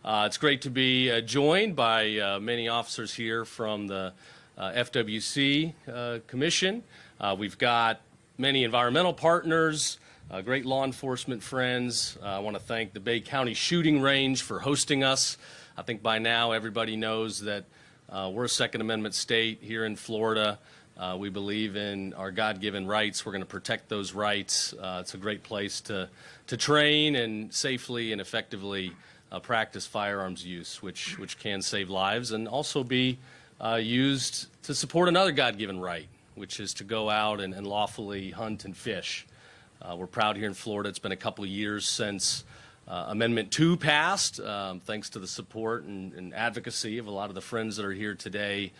It's great to be joined by many officers here from the FWC Commission. We've got many environmental partners, great law enforcement friends. I want to thank the Bay County Shooting Range for hosting us. I think by now everybody knows that we're a Second Amendment state here in Florida. We believe in our God-given rights. We're going to protect those rights. It's a great place to train and safely and effectively practice firearms use, which can save lives and also be used to support another God-given right, which is to go out and lawfully hunt and fish. We're proud here in Florida. It's been a couple of years since Amendment 2 passed, thanks to the support and advocacy of a lot of the friends that are here today,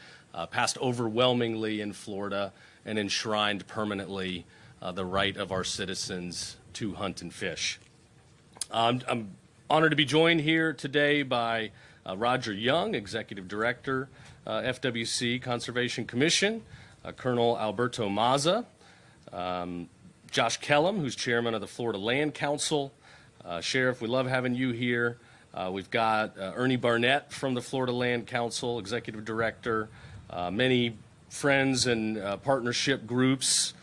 passed overwhelmingly in Florida and enshrined permanently the right of our citizens to hunt and fish. I'm honored to be joined here today by Roger Young, Executive Director, FWC Conservation Commission, Colonel Alberto Maza, Josh Kellum, who's Chairman of the Florida Land Council. Sheriff, we love having you here. We've got Ernie Barnett from the Florida Land Council, Executive Director, many friends and partnership groups,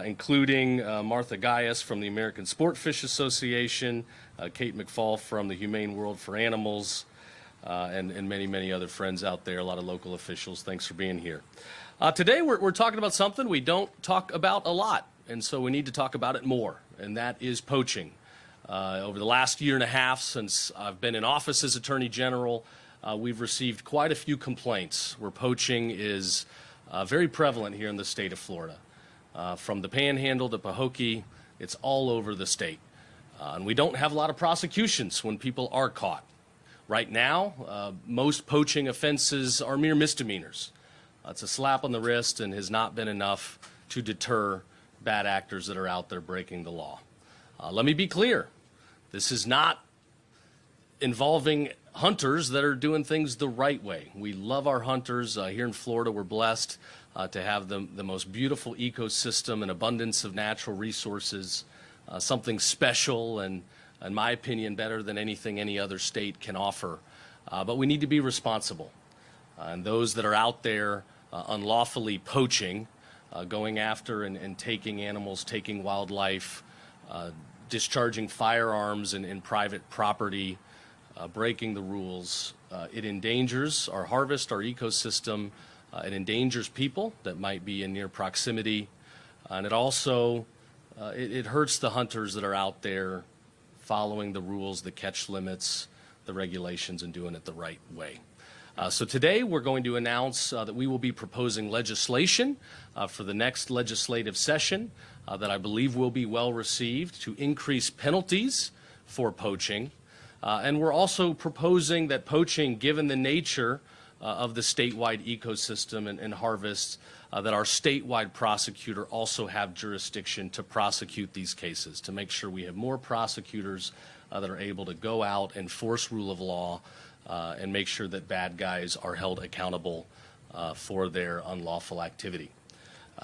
including Martha Gaius from the American Sportfish Association, Kate McFall from the Humane World for Animals, and many, many other friends out there, a lot of local officials. Thanks for being here. Today we're talking about something we don't talk about a lot, and so we need to talk about it more, and that is poaching. Over the last year and a half since I've been in office as Attorney General, we've received quite a few complaints where poaching is very prevalent here in the state of Florida. From the Panhandle to Poaching, it's all over the state. And we don't have a lot of prosecutions when people are caught. Right now, most poaching offenses are mere misdemeanors. It's a slap on the wrist and has not been enough to deter bad actors that are out there breaking the law. Let me be clear. This is not involving hunters that are doing things the right way. We love our hunters. Here in Florida, we're blessed to have the most beautiful ecosystem and abundance of natural resources, something special and, in my opinion, better than anything any other state can offer. But we need to be responsible. And those that are out there unlawfully poaching, going after and taking animals, taking wildlife, discharging firearms in private property, breaking the rules. It endangers our harvest, our ecosystem. It endangers people that might be in near proximity. And it also it hurts the hunters that are out there following the rules, the catch limits, the regulations, and doing it the right way. So today we're going to announce that we will be proposing legislation for the next legislative session that I believe will be well received to increase penalties for poaching. And we're also proposing that poaching, given the nature of the statewide ecosystem and harvests, that our statewide prosecutor also have jurisdiction to prosecute these cases, to make sure we have more prosecutors that are able to go out, enforce rule of law, and make sure that bad guys are held accountable for their unlawful activity.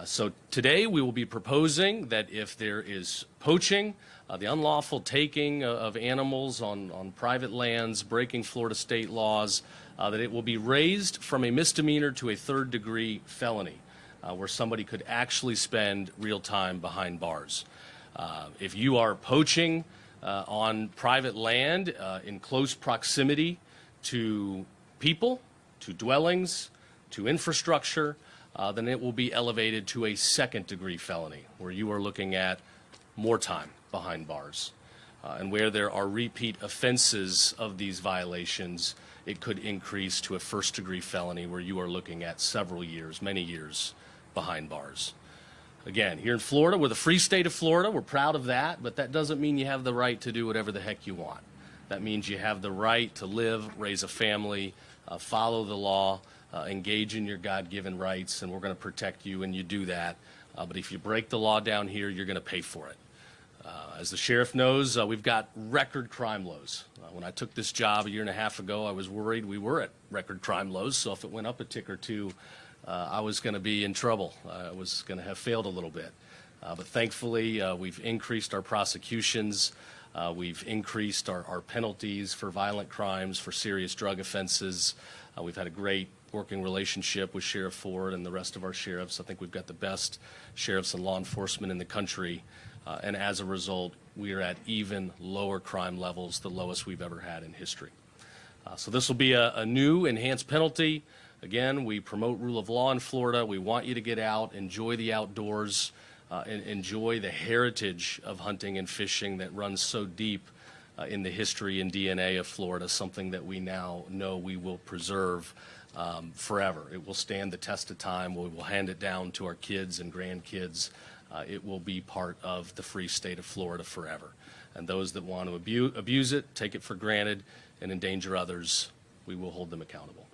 So today we will be proposing that if there is poaching, the unlawful taking of animals on private lands, breaking Florida state laws, that it will be raised from a misdemeanor to a third-degree felony, where somebody could actually spend real time behind bars. If you are poaching on private land in close proximity to people, to dwellings, to infrastructure, then it will be elevated to a second-degree felony, where you are looking at more time behind bars. And where there are repeat offenses of these violations, it could increase to a first-degree felony, where you are looking at several years, many years behind bars. Again, here in Florida, we're the free state of Florida. We're proud of that, but that doesn't mean you have the right to do whatever the heck you want. That means you have the right to live, raise a family, follow the law, engage in your God-given rights, and we're going to protect you, and you do that. But if you break the law down here, you're going to pay for it. As the sheriff knows, we've got record crime lows. When I took this job a year and a half ago, I was worried we were at record crime lows, so if it went up a tick or two, I was going to be in trouble. I was going to have failed a little bit. But thankfully, we've increased our prosecutions. We've increased our penalties for violent crimes, for serious drug offenses. We've had a great working relationship with Sheriff Ford and the rest of our sheriffs. I think we've got the best sheriffs and law enforcement in the country. And as a result, we are at even lower crime levels, the lowest we've ever had in history. So this will be a new enhanced penalty. Again, we promote rule of law in Florida. We want you to get out, enjoy the outdoors, and enjoy the heritage of hunting and fishing that runs so deep in the history and DNA of Florida, something that we now know we will preserve forever. It will stand the test of time. We will hand it down to our kids and grandkids. It will be part of the free state of Florida forever. And those that want to abuse it, take it for granted, and endanger others, we will hold them accountable.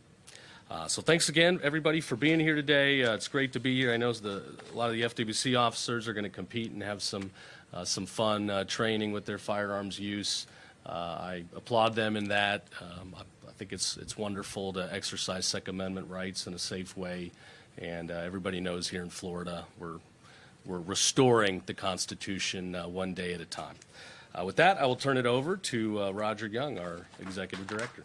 So thanks again, everybody, for being here today. It's great to be here. I know a lot of the FWC officers are going to compete and have some fun training with their firearms use. I applaud them in that. I think it's wonderful to exercise Second Amendment rights in a safe way. And everybody knows here in Florida, we're restoring the Constitution one day at a time. With that, I will turn it over to Roger Young, our Executive Director.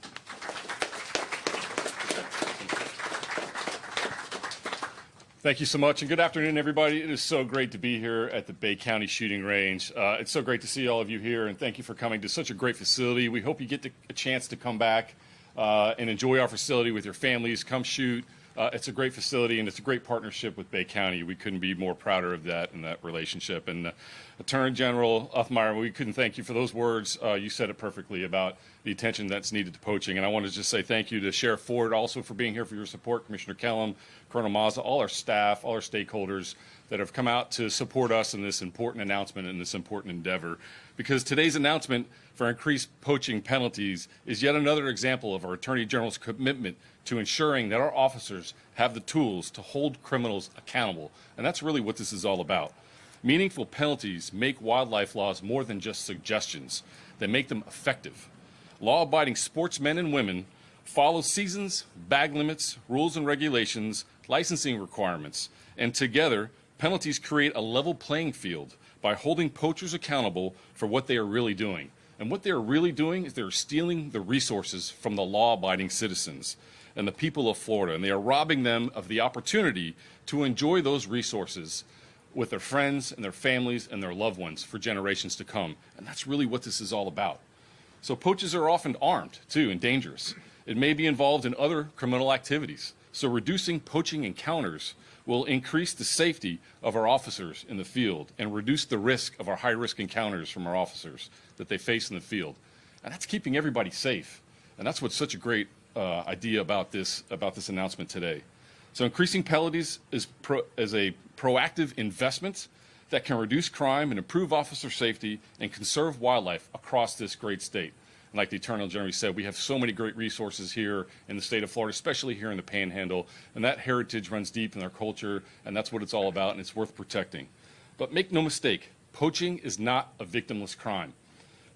Thank you so much, and good afternoon, everybody. It is so great to be here at the Bay County Shooting Range. It's so great to see all of you here, and thank you for coming to such a great facility. We hope you get a chance to come back and enjoy our facility with your families. Come shoot. It's a great facility, and it's a great partnership with Bay County. We couldn't be more prouder of that and that relationship. And Attorney General Uthmeier, we couldn't thank you for those words. You said it perfectly about the attention that's needed to poaching. And I want to just say thank you to Sheriff Ford also for being here, for your support, Commissioner Kellum, Colonel Mazza, all our staff, all our stakeholders that have come out to support us in this important announcement and this important endeavor. Because today's announcement for increased poaching penalties is yet another example of our Attorney General's commitment to ensuring that our officers have the tools to hold criminals accountable. And that's really what this is all about. Meaningful penalties make wildlife laws more than just suggestions. They make them effective. Law-abiding sportsmen and women follow seasons, bag limits, rules and regulations, licensing requirements, and together, penalties create a level playing field by holding poachers accountable for what they are really doing. And what they are really doing is they're stealing the resources from the law-abiding citizens and the people of Florida, and they are robbing them of the opportunity to enjoy those resources with their friends and their families and their loved ones for generations to come. And that's really what this is all about. So poachers are often armed, too, and dangerous. It may be involved in other criminal activities. So reducing poaching encounters will increase the safety of our officers in the field and reduce the risk of our high-risk encounters from our officers that they face in the field. And that's keeping everybody safe. And that's what's such a great idea about this announcement today. So increasing penalties is a proactive investment that can reduce crime and improve officer safety and conserve wildlife across this great state. And like the Attorney General said, we have so many great resources here in the state of Florida, especially here in the Panhandle, and that heritage runs deep in our culture, and that's what it's all about, and it's worth protecting. But make no mistake, poaching is not a victimless crime.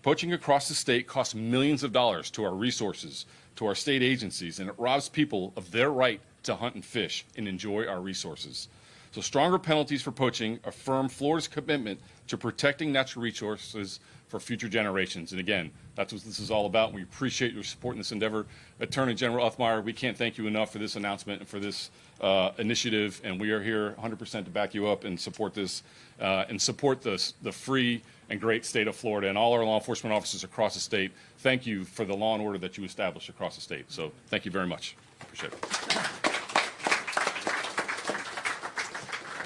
Poaching across the state costs millions of dollars to our resources, to our state agencies, and it robs people of their right to hunt and fish and enjoy our resources. So stronger penalties for poaching affirm Florida's commitment to protecting natural resources for future generations. And again, that's what this is all about. We appreciate your support in this endeavor. Attorney General Uthmeier, we can't thank you enough for this announcement and for this initiative, and we are here 100% to back you up and support this and support the free and great state of Florida and all our law enforcement officers across the state. Thank you for the law and order that you established across the state. So thank you very much. Appreciate it.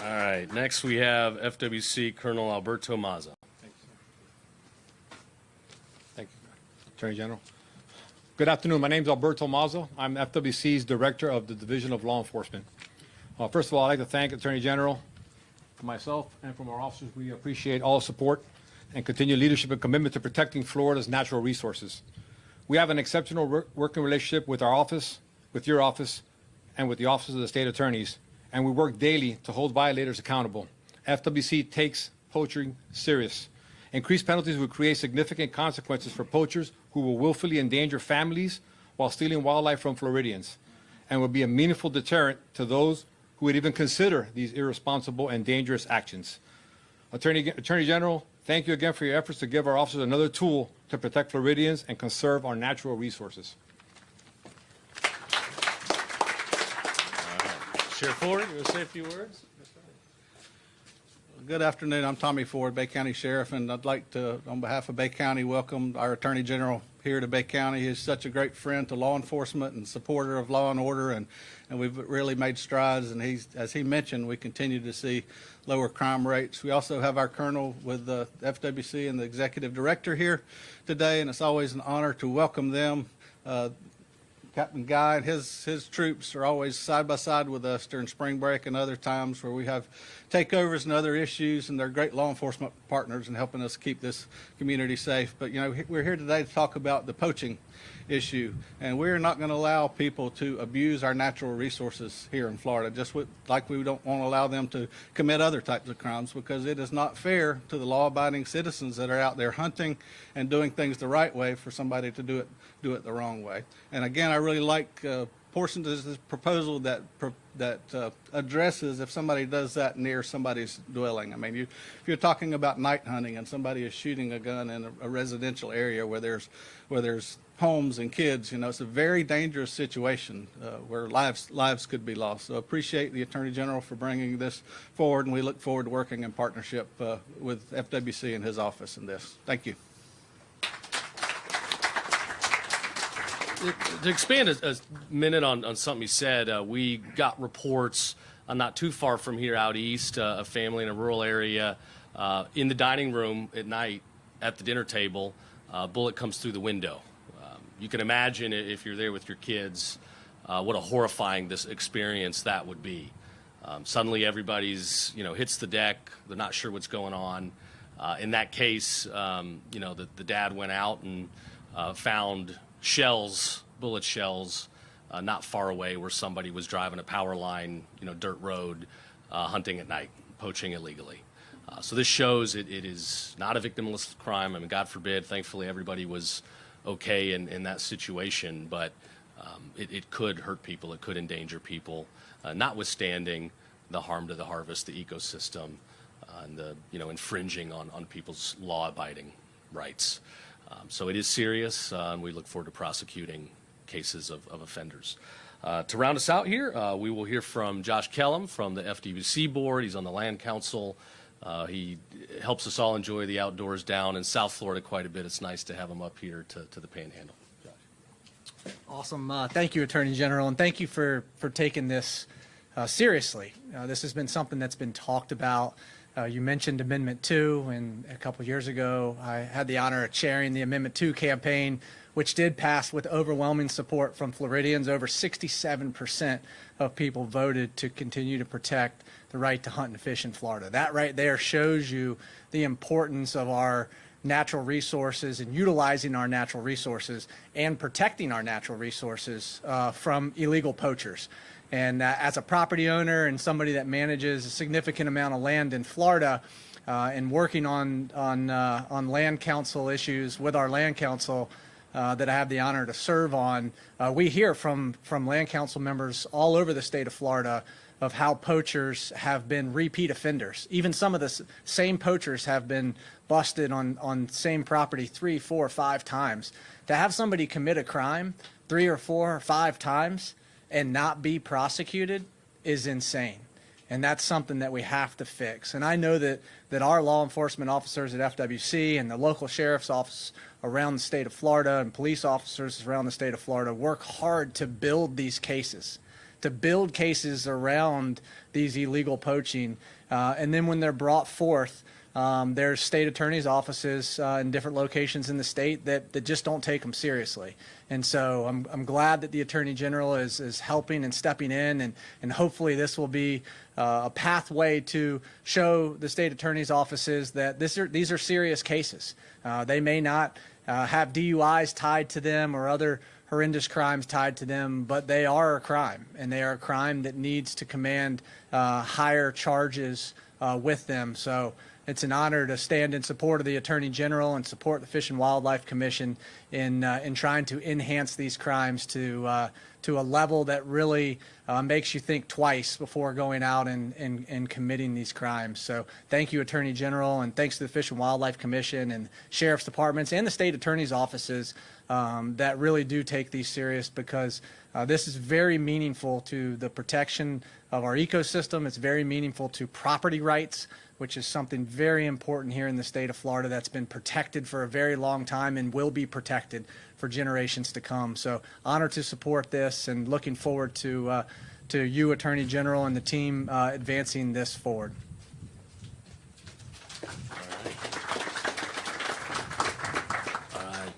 All right, next we have FWC Colonel Alberto Mazza. Thank you, Attorney General. Good afternoon. My name is Alberto Mazza. I'm FWC's Director of the Division of Law Enforcement. First of all, I'd like to thank Attorney General, for myself, and from our officers. We appreciate all support and continued leadership and commitment to protecting Florida's natural resources. We have an exceptional working relationship with our office, with your office, and with the offices of the state attorneys, and we work daily to hold violators accountable. FWC takes poaching serious. Increased penalties will create significant consequences for poachers who will willfully endanger families while stealing wildlife from Floridians, and will be a meaningful deterrent to those who would even consider these irresponsible and dangerous actions. Attorney General, Thank you again for your efforts to give our officers another tool to protect Floridians and conserve our natural resources. Sheriff Ford, you want to say a few words? Good afternoon. I'm Tommy Ford, Bay County Sheriff, and I'd like to, on behalf of Bay County, welcome our Attorney General here to Bay County. He's such a great friend to law enforcement and supporter of law and order, and we've really made strides. And as he mentioned, we continue to see lower crime rates. We also have our Colonel with the FWC and the Executive Director here today, and it's always an honor to welcome them. Captain Guy and his troops are always side by side with us during spring break and other times where we have takeovers and other issues, and they're great law enforcement partners in helping us keep this community safe. But, you know, we're here today to talk about the poaching issue, and we're not going to allow people to abuse our natural resources here in Florida, just like we don't want to allow them to commit other types of crimes, because it is not fair to the law-abiding citizens that are out there hunting and doing things the right way for somebody to do it the wrong way. And again, I really like portions of this proposal that addresses if somebody does that near somebody's dwelling. I mean, if you're talking about night hunting and somebody is shooting a gun in a residential area where there's homes and kids, you know, it's a very dangerous situation where lives could be lost. So appreciate the Attorney General for bringing this forward, and we look forward to working in partnership with FWC and his office in this. Thank you. To expand a minute on something you said, we got reports not too far from here out east, a family in a rural area in the dining room at night at the dinner table, a bullet comes through the window. You can imagine if you're there with your kids, what a horrifying this experience that would be. Suddenly everybody's, hits the deck, they're not sure what's going on. In that case, the dad went out and found bullet shells, not far away where somebody was driving a power line, dirt road, hunting at night, poaching illegally. So this shows it is not a victimless crime. I mean, God forbid, thankfully everybody was okay in that situation, but it could hurt people, it could endanger people, notwithstanding the harm to the harvest, the ecosystem, and the infringing on people's law-abiding rights. So it is serious, and we look forward to prosecuting cases of offenders. To round us out here, we will hear from Josh Kellum from the FWC board. He's on the Land Council. He helps us all enjoy the outdoors down in South Florida quite a bit. It's nice to have him up here to the Panhandle. Josh. Awesome. Thank you, Attorney General, and thank you for taking this seriously. This has been something that's been talked about. You mentioned Amendment 2, and a couple years ago I had the honor of chairing the Amendment 2 campaign, which did pass with overwhelming support from Floridians. Over 67% of people voted to continue to protect the right to hunt and fish in Florida. That right there shows you the importance of our natural resources and utilizing our natural resources and protecting our natural resources from illegal poachers. And as a property owner and somebody that manages a significant amount of land in Florida and working on land council issues with our land council that I have the honor to serve on, we hear from land council members all over the state of Florida of how poachers have been repeat offenders. Even some of the same poachers have been busted on same property 3, 4, 5 times. To have somebody commit a crime 3 or 4 or 5 times and not be prosecuted is insane. And that's something that we have to fix. And I know that our law enforcement officers at FWC and the local sheriff's office around the state of Florida and police officers around the state of Florida work hard to build these cases, around these illegal poaching. And then when they're brought forth, there's state attorneys' offices in different locations in the state that just don't take them seriously. And so I'm glad that the Attorney General is helping and stepping in, and hopefully this will be a pathway to show the state attorney's offices that these are serious cases. They may not have DUIs tied to them or other horrendous crimes tied to them, but they are a crime, and they are a crime that needs to command higher charges with them. So it's an honor to stand in support of the Attorney General and support the Fish and Wildlife Commission in trying to enhance these crimes to a level that really makes you think twice before going out and committing these crimes. So thank you, Attorney General, and thanks to the Fish and Wildlife Commission and Sheriff's Departments and the state attorney's offices that really do take these serious, because this is very meaningful to the protection of our ecosystem. It's very meaningful to property rights, which is something very important here in the state of Florida that's been protected for a very long time and will be protected for generations to come. So honored to support this and looking forward to you, Attorney General, and the team advancing this forward.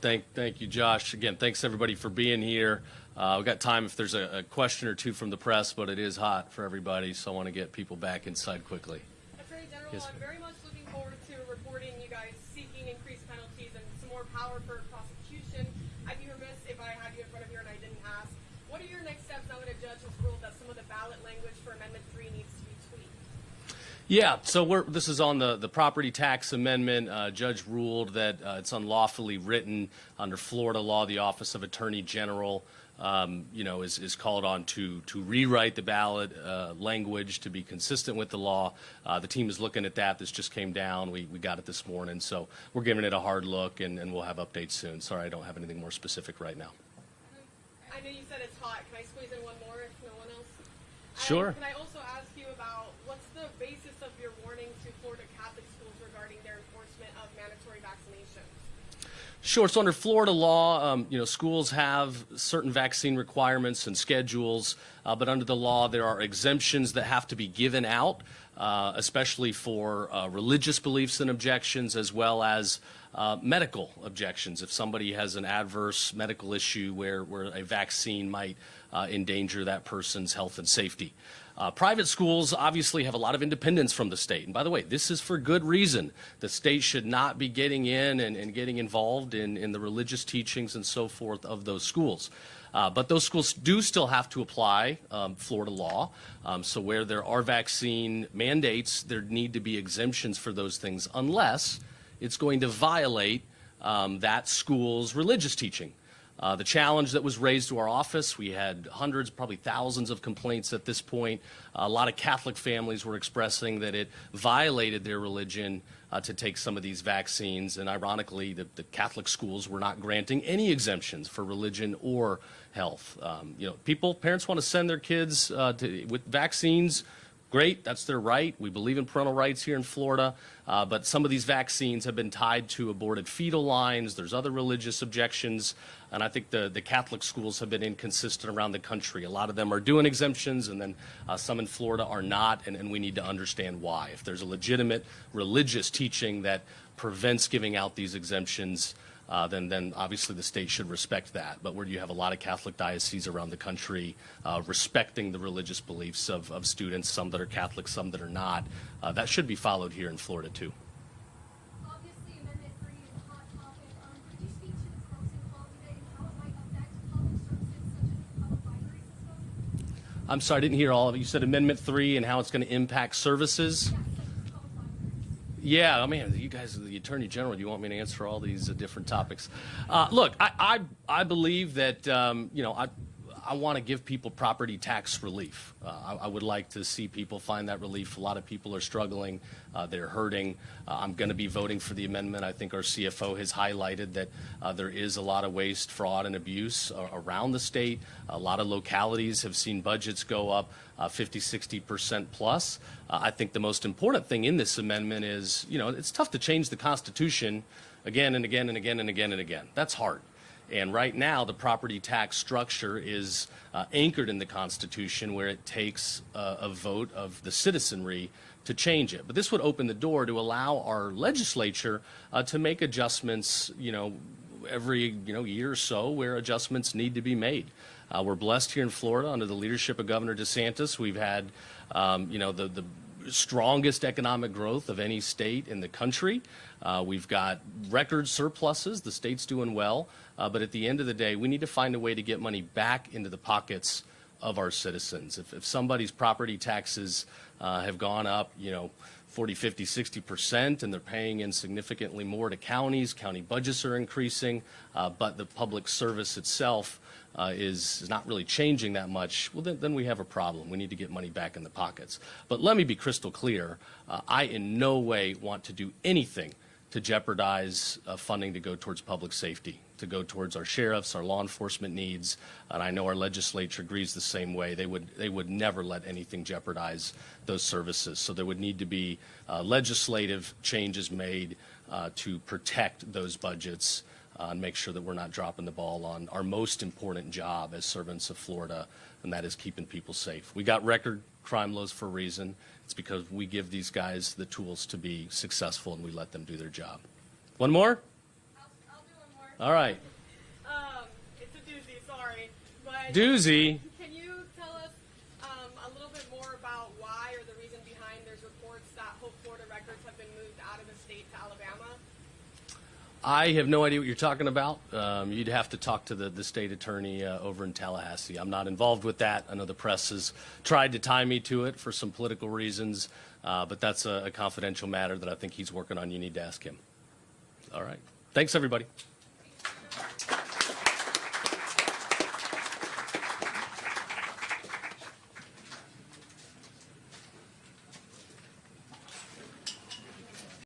Thank you, Josh. Again, thanks everybody for being here. We've got time if there's a question or two from the press, but it is hot for everybody, so I want to get people back inside quickly. Attorney General, Yes, I'm very much looking forward to reporting you guys seeking increased penalties and some more power for prosecution. I'd be remiss if I had you in front of here and I didn't ask. What are your next steps now that a judge has ruled that some of the ballot language for Amendment 3 needs to be tweaked? Yeah, so this is on the property tax amendment. Judge ruled that it's unlawfully written under Florida law. The Office of Attorney General, is called on to rewrite the ballot language to be consistent with the law. The team is looking at that. This just came down. We got it this morning, so we're giving it a hard look, and we'll have updates soon. Sorry, I don't have anything more specific right now. I know you said it's hot. Can I squeeze in one more if no one else? Sure. Can I also ask you about what's the basis of your warning to Florida Catholic schools regarding their enforcement of mandatory vaccinations? Sure. So under Florida law, schools have certain vaccine requirements and schedules, but under the law, there are exemptions that have to be given out, especially for religious beliefs and objections, as well as medical objections. If somebody has an adverse medical issue where a vaccine might endanger that person's health and safety. Private schools obviously have a lot of independence from the state. And by the way, this is for good reason. The state should not be getting in and getting involved in the religious teachings and so forth of those schools. But those schools do still have to apply Florida law. So where there are vaccine mandates, there need to be exemptions for those things unless it's going to violate that school's religious teaching. The challenge that was raised to our office, we had hundreds, probably thousands of complaints at this point. A lot of Catholic families were expressing that it violated their religion to take some of these vaccines. And ironically, the Catholic schools were not granting any exemptions for religion or health. Parents want to send their kids with vaccines. Great, that's their right. We believe in parental rights here in Florida, but some of these vaccines have been tied to aborted fetal lines. There's other religious objections, and I think the Catholic schools have been inconsistent around the country. A lot of them are doing exemptions, and then some in Florida are not, and we need to understand why. If there's a legitimate religious teaching that prevents giving out these exemptions, then obviously the state should respect that. But where you have a lot of Catholic dioceses around the country respecting the religious beliefs of students, some that are Catholic, some that are not, that should be followed here in Florida too. Obviously, Amendment 3 is a hot topic. Could you speak to the closing call today and how it might affect public services such as the public library system? I'm sorry, I didn't hear all of it. You said Amendment 3 and how it's going to impact services? Yes, such as public libraries. Yeah, I mean, you guys are the Attorney General. Do you want me to answer all these different topics? Look, I believe that, I want to give people property tax relief. I would like to see people find that relief. A lot of people are struggling. They're hurting. I'm going to be voting for the amendment. I think our CFO has highlighted that there is a lot of waste, fraud, and abuse around the state. A lot of localities have seen budgets go up 50, 60% plus. I think the most important thing in this amendment is, it's tough to change the Constitution again and again and again and again and again. That's hard. And right now, the property tax structure is anchored in the Constitution, where it takes a vote of the citizenry to change it. But this would open the door to allow our legislature to make adjustments, every year or so, where adjustments need to be made. We're blessed here in Florida under the leadership of Governor DeSantis. We've had, the strongest economic growth of any state in the country. We've got record surpluses. The state's doing well. But at the end of the day, we need to find a way to get money back into the pockets of our citizens. If somebody's property taxes have gone up, 40, 50, 60%, and they're paying in significantly more to counties. County budgets are increasing, but the public service itself is not really changing that much. Well, then we have a problem. We need to get money back in the pockets. But let me be crystal clear. I in no way want to do anything to jeopardize funding to go towards public safety, to go towards our sheriffs, our law enforcement needs, and I know our legislature agrees the same way. They would never let anything jeopardize those services. So there would need to be legislative changes made to protect those budgets and make sure that we're not dropping the ball on our most important job as servants of Florida, and that is keeping people safe. We got record crime lows for a reason. It's because we give these guys the tools to be successful and we let them do their job. One more? I'll do one more. All right. It's a doozy, sorry. But Doozy. can you tell us a little bit more about why or the reason behind there's reports that Hope Florida records have been moved out of the state to Alabama? I have no idea what you're talking about. You'd have to talk to the state attorney over in Tallahassee. I'm not involved with that. I know the press has tried to tie me to it for some political reasons, but that's a confidential matter that I think he's working on. You need to ask him. All right. Thanks, everybody.